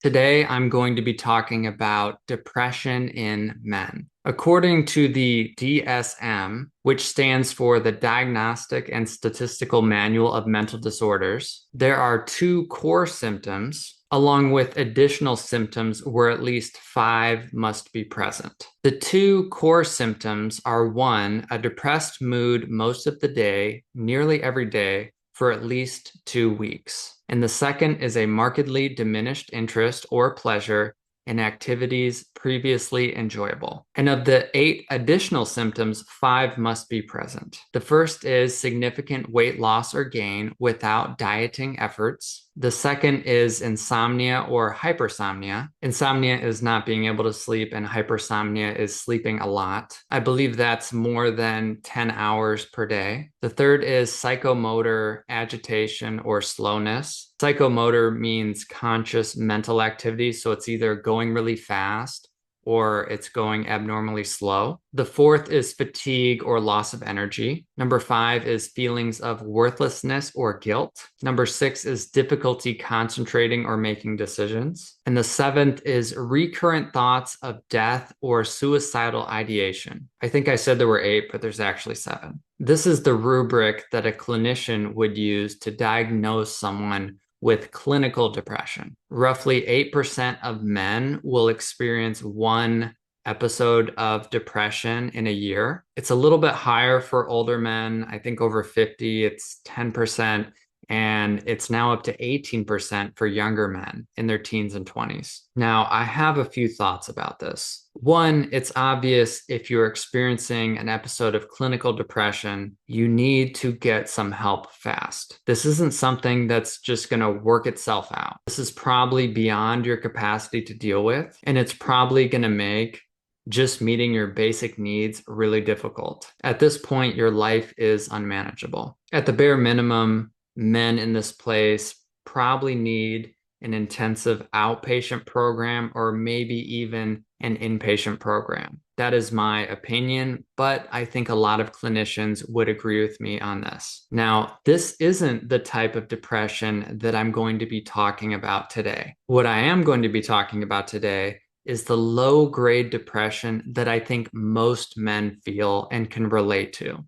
Today, I'm going to be talking about depression in men. According to the DSM, which stands for the Diagnostic and Statistical Manual of Mental Disorders, there are two core symptoms, along with additional symptoms where at least five must be present. The two core symptoms are one, a depressed mood most of the day, nearly every day, for at least 2 weeks. And the second is a markedly diminished interest or pleasure in activities previously enjoyable. And of the eight additional symptoms, five must be present. The first is significant weight loss or gain without dieting efforts. The second is insomnia or hypersomnia. Insomnia is not being able to sleep, and hypersomnia is sleeping a lot. I believe that's more than 10 hours per day. The third is psychomotor agitation or slowness. Psychomotor means conscious mental activity, so it's either going really fast or it's going abnormally slow. The fourth is fatigue or loss of energy. Number five is feelings of worthlessness or guilt. Number six is difficulty concentrating or making decisions. And the seventh is recurrent thoughts of death or suicidal ideation. I think I said there were eight, but there's actually seven. This is the rubric that a clinician would use to diagnose someone with clinical depression. Roughly 8% of men will experience one episode of depression in a year. It's a little bit higher for older men. I think over 50, it's 10%. And it's now up to 18% for younger men in their teens and 20s. Now, I have a few thoughts about this. One, it's obvious if you're experiencing an episode of clinical depression, you need to get some help fast. This isn't something that's just going to work itself out. This is probably beyond your capacity to deal with, and it's probably going to make just meeting your basic needs really difficult. At this point, your life is unmanageable. At the bare minimum, men in this place probably need an intensive outpatient program or maybe even an inpatient program. That is my opinion, but I think a lot of clinicians would agree with me on this. Now, this isn't the type of depression that I'm going to be talking about today. What I am going to be talking about today is the low-grade depression that I think most men feel and can relate to.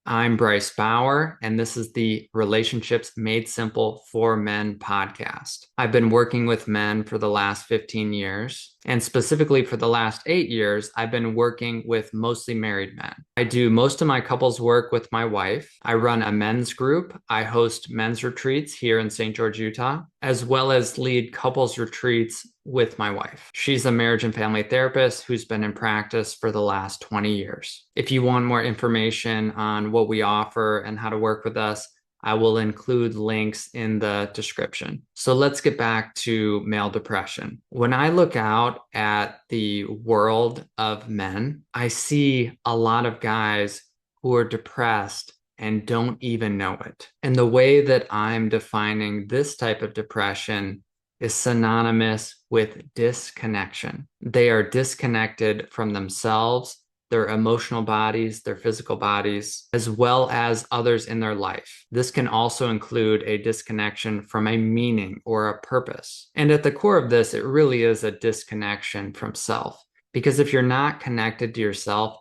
I'm Bryce Bauer, and this is the Relationships Made Simple for Men podcast. I've been working with men for the last 15 years, and specifically for the last 8 years, I've been working with mostly married men. I do most of my couples work with my wife. I run a men's group. I host men's retreats here in St. George, Utah, as well as lead couples retreats with my wife. She's a marriage and family therapist who's been in practice for the last 20 years. If you want more information on what we offer and how to work with us, I will include links in the description. So let's get back to male depression. When I look out at the world of men, I see a lot of guys who are depressed and don't even know it. And the way that I'm defining this type of depression is synonymous with disconnection. They are disconnected from themselves, their emotional bodies, their physical bodies, as well as others in their life. This can also include a disconnection from a meaning or a purpose. And at the core of this, it really is a disconnection from self. Because if you're not connected to yourself,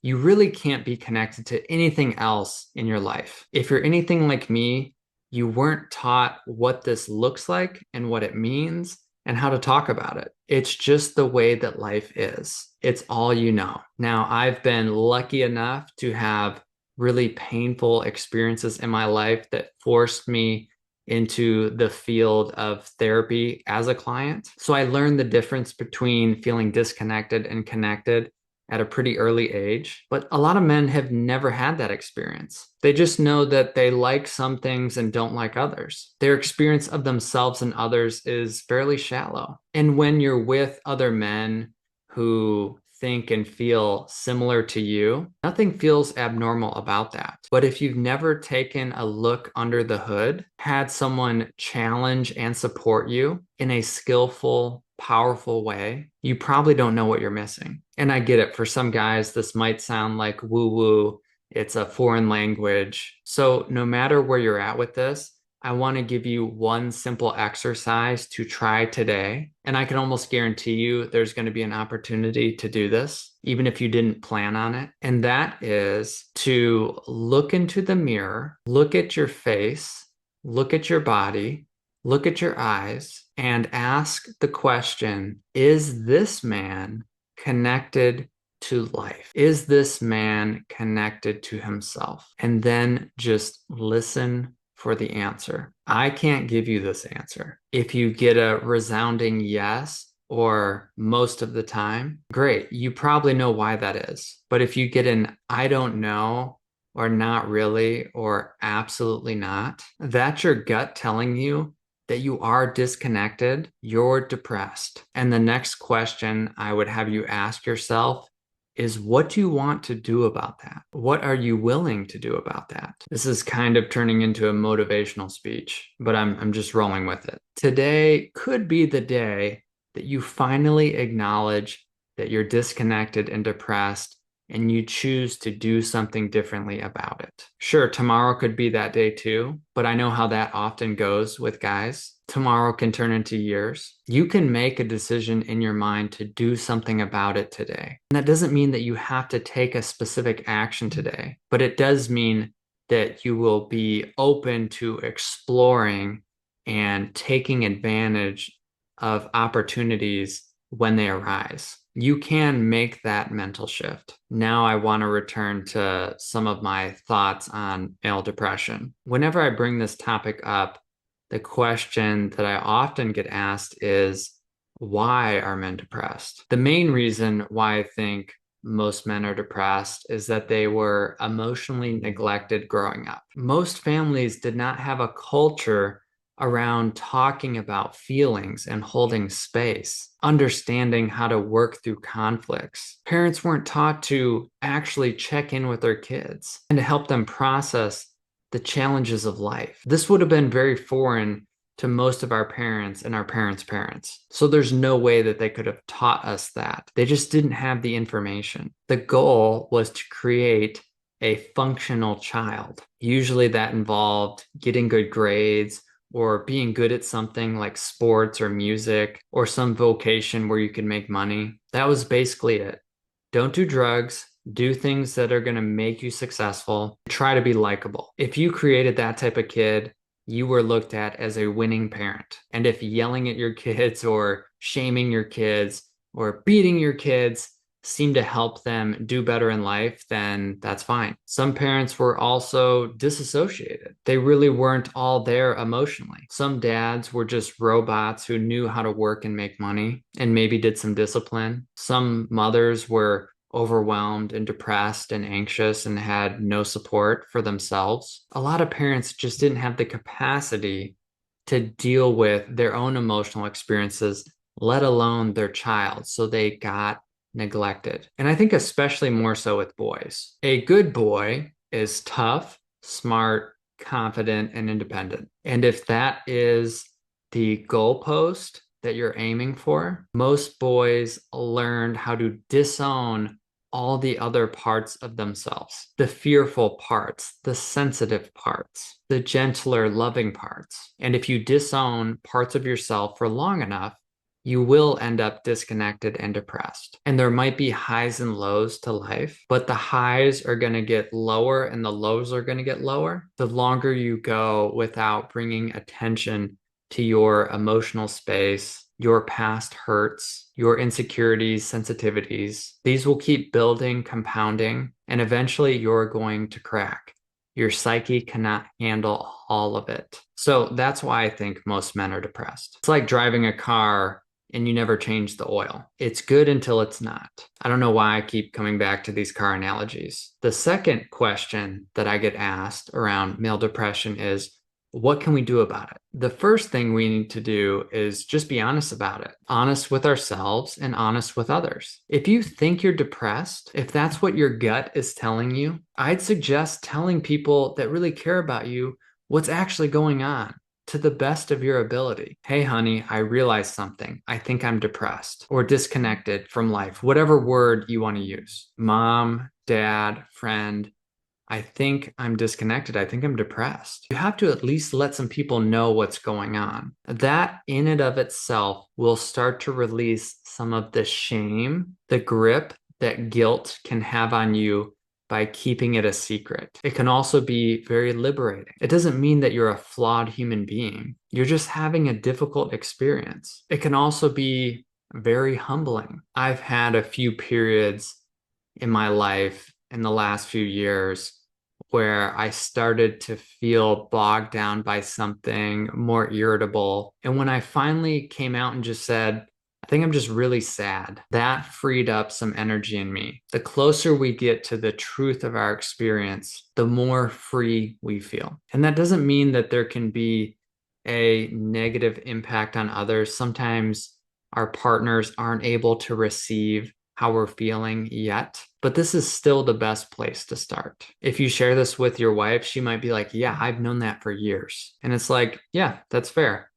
you really can't be connected to anything else in your life. If you're anything like me, you weren't taught what this looks like and what it means and how to talk about it. It's just the way that life is. It's all you know. Now, I've been lucky enough to have really painful experiences in my life that forced me into the field of therapy as a client. So I learned the difference between feeling disconnected and connected at a pretty early age, but a lot of men have never had that experience. They just know that they like some things and don't like others. Their experience of themselves and others is fairly shallow. And when you're with other men who think and feel similar to you, nothing feels abnormal about that. But if you've never taken a look under the hood, had someone challenge and support you in a skillful, powerful way, you probably don't know what you're missing. And I get it. For some guys, this might sound like woo woo. It's a foreign language. So no matter where you're at with this, I want to give you one simple exercise to try today. And I can almost guarantee you there's going to be an opportunity to do this, even if you didn't plan on it. And that is to look into the mirror, look at your face, look at your body, look at your eyes, and ask the question, is this man connected to life? Is this man connected to himself? And then just listen for the answer. I can't give you this answer. If you get a resounding yes, or most of the time, great. You probably know why that is. But if you get an I don't know, or not really, or absolutely not, that's your gut telling you that you are disconnected, you're depressed. And the next question I would have you ask yourself is, what do you want to do about that? What are you willing to do about that? This is kind of turning into a motivational speech, but I'm just rolling with it. Today could be the day that you finally acknowledge that you're disconnected and depressed, and you choose to do something differently about it. Sure, tomorrow could be that day too, but I know how that often goes with guys. Tomorrow can turn into years. You can make a decision in your mind to do something about it today. And that doesn't mean that you have to take a specific action today, but it does mean that you will be open to exploring and taking advantage of opportunities when they arise. You can make that mental shift. Now I want to return to some of my thoughts on male depression. Whenever I bring this topic up, the question that I often get asked is, why are men depressed? The main reason why I think most men are depressed is that they were emotionally neglected growing up. Most families did not have a culture around talking about feelings and holding space, understanding how to work through conflicts. Parents weren't taught to actually check in with their kids and to help them process the challenges of life. This would have been very foreign to most of our parents and our parents' parents. So there's no way that they could have taught us that. They just didn't have the information. The goal was to create a functional child. Usually that involved getting good grades, or being good at something like sports or music, or some vocation where you can make money. That was basically it. Don't do drugs, do things that are going to make you successful, try to be likable. If you created that type of kid, you were looked at as a winning parent. And if yelling at your kids or shaming your kids or beating your kids seem to help them do better in life, then that's fine. Some parents were also disassociated. They really weren't all there emotionally. Some dads were just robots who knew how to work and make money and maybe did some discipline. Some mothers were overwhelmed and depressed and anxious and had no support for themselves. A lot of parents just didn't have the capacity to deal with their own emotional experiences, let alone their child. So they got neglected. And I think especially more so with boys. A good boy is tough, smart, confident, and independent. And if that is the goalpost that you're aiming for, most boys learned how to disown all the other parts of themselves, the fearful parts, the sensitive parts, the gentler, loving parts. And if you disown parts of yourself for long enough, you will end up disconnected and depressed. And there might be highs and lows to life, but the highs are going to get lower and the lows are going to get lower the longer you go without bringing attention to your emotional space, your past hurts, your insecurities, sensitivities. These will keep building, compounding, and eventually you're going to crack. Your psyche cannot handle all of it. So that's why I think most men are depressed. It's like driving a car and you never change the oil. It's good until it's not. I don't know why I keep coming back to these car analogies. The second question that I get asked around male depression is, what can we do about it? The first thing we need to do is just be honest about it, honest with ourselves and honest with others. If you think you're depressed, if that's what your gut is telling you, I'd suggest telling people that really care about you what's actually going on to the best of your ability. Hey, honey, I realized something. I think I'm depressed or disconnected from life, whatever word you want to use. Mom, dad, friend, I think I'm disconnected. I think I'm depressed. You have to at least let some people know what's going on. That in and of itself will start to release some of the shame, the grip that guilt can have on you by keeping it a secret. It can also be very liberating. It doesn't mean that you're a flawed human being. You're just having a difficult experience. It can also be very humbling. I've had a few periods in my life in the last few years where I started to feel bogged down by something more irritable. And when I finally came out and just said, I think I'm just really sad, that freed up some energy in me. The closer we get to the truth of our experience, the more free we feel. And that doesn't mean that there can be a negative impact on others. Sometimes our partners aren't able to receive how we're feeling yet, but this is still the best place to start. If you share this with your wife, she might be like, yeah, I've known that for years. And it's like, yeah, that's fair.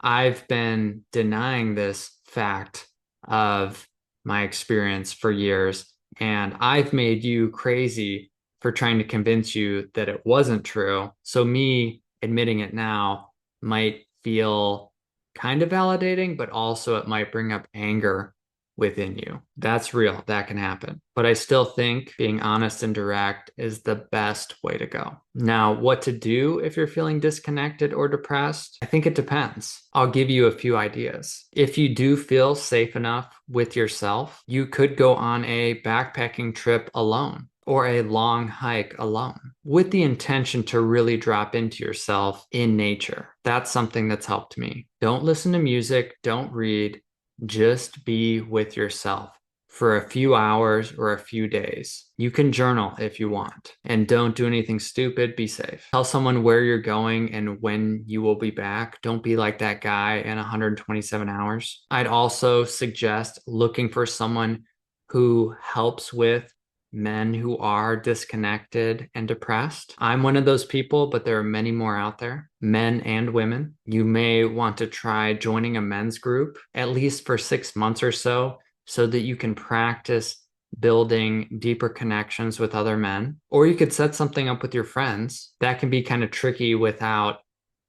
I've been denying this fact of my experience for years, and I've made you crazy for trying to convince you that it wasn't true. So, me admitting it now might feel kind of validating, but also it might bring up anger within you. That's real. That can happen. But I still think being honest and direct is the best way to go. Now, what to do if you're feeling disconnected or depressed? I think it depends. I'll give you a few ideas. If you do feel safe enough with yourself, you could go on a backpacking trip alone or a long hike alone with the intention to really drop into yourself in nature. That's something that's helped me. Don't listen to music, don't read, just be with yourself for a few hours or a few days. You can journal if you want, and don't do anything stupid. Be safe. Tell someone where you're going and when you will be back. Don't be like that guy in 127 hours. I'd also suggest looking for someone who helps with men who are disconnected and depressed. I'm one of those people, but there are many more out there, men and women. You may want to try joining a men's group, at least for 6 months or so that you can practice building deeper connections with other men. Or you could set something up with your friends. That can be kind of tricky without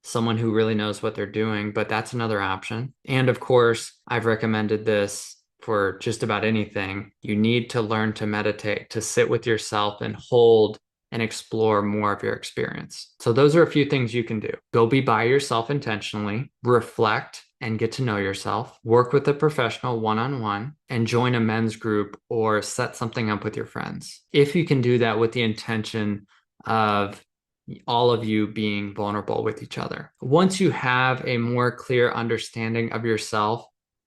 someone who really knows what they're doing, but that's another option. And of course, I've recommended this for just about anything. You need to learn to meditate, to sit with yourself and hold and explore more of your experience. So those are a few things you can do. Go be by yourself intentionally, reflect and get to know yourself, work with a professional one-on-one, and join a men's group or set something up with your friends. If you can do that with the intention of all of you being vulnerable with each other. Once you have a more clear understanding of yourself,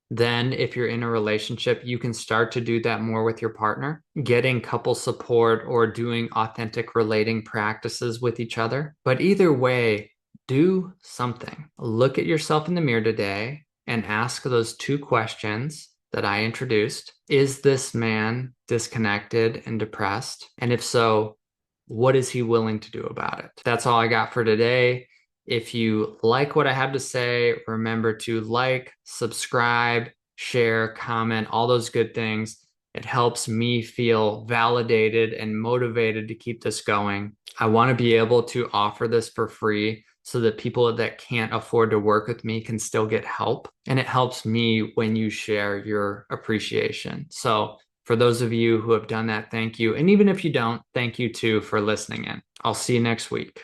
then if you're in a relationship, you can start to do that more with your partner, getting couple support or doing authentic relating practices with each other. But either way, do something. Look at yourself in the mirror today and ask those two questions that I introduced. Is this man disconnected and depressed? And if so, what is he willing to do about it? That's all I got for today. If you like what I have to say, remember to like, subscribe, share, comment, all those good things. It helps me feel validated and motivated to keep this going. I want to be able to offer this for free so that people that can't afford to work with me can still get help. And it helps me when you share your appreciation. So for those of you who have done that, thank you. And even if you don't, thank you too for listening in. I'll see you next week.